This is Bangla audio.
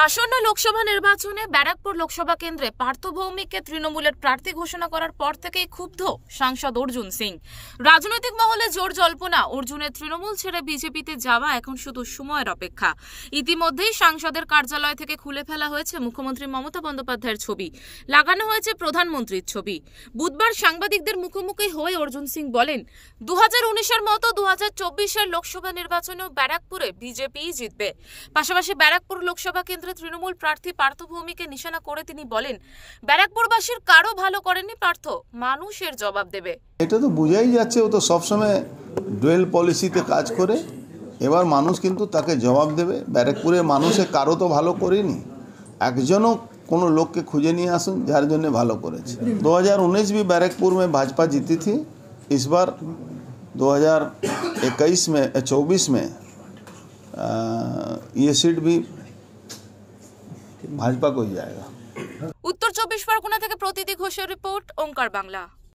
আসন্ন লোকসভা নির্বাচনে ব্যারাকপুর লোকসভা কেন্দ্রে পার্থ ভৌমিককে তৃণমূলের প্রার্থী ঘোষণা করার পর থেকেই ক্ষুব্ধ সাংসদ অর্জুন সিং। রাজনৈতিক মহলে জোর জল্পনা, অর্জুনের তৃণমূল ছেড়ে বিজেপিতে যাওয়া এখন শুধু সময়ের অপেক্ষা। ইতিমধ্যেই সাংসদের কার্যালয় থেকে খুলে ফেলা হয়েছে মুখ্যমন্ত্রী মমতা বন্দ্যোপাধ্যায়ের ছবি, লাগানো হয়েছে প্রধানমন্ত্রীর ছবি। বুধবার সাংবাদিকদের মুখোমুখি হয়ে অর্জুন সিং বলেন, 2019-এর মতো 2024-এর লোকসভা নির্বাচনেও ব্যারাকপুরে বিজেপিই জিতবে। পাশাপাশি ব্যারাকপুর লোকসভা তৃণমূল প্রার্থী পার্থ ভৌমিককে নিশানা করে তিনি বলেন, ব্যারাকপুরবাসীর কারো ভালো করেননি পার্থ, মানুষের জবাব দেবে। এটা তো বোঝাই যাচ্ছে, ও তো সবসময় ডুয়েল পলিসিতে কাজ করে। এবার মানুষ কিন্তু তাকে জবাব দেবে। ব্যারাকপুরে মানুষে কারো তো ভালো করেনি, একজনও কোনো লোককে খুঁজে নিয়ে আসুন যার জন্য ভালো করেছে। 2019 भी बैरकपुर में भाजपा जीती थी। इस बार 2024 में ये सीट भी भाजपा को ही जाएगा। उत्तर 24 परगना থেকে প্রতীতি ঘোষের রিপোর্ট, ওঙ্কার বাংলা।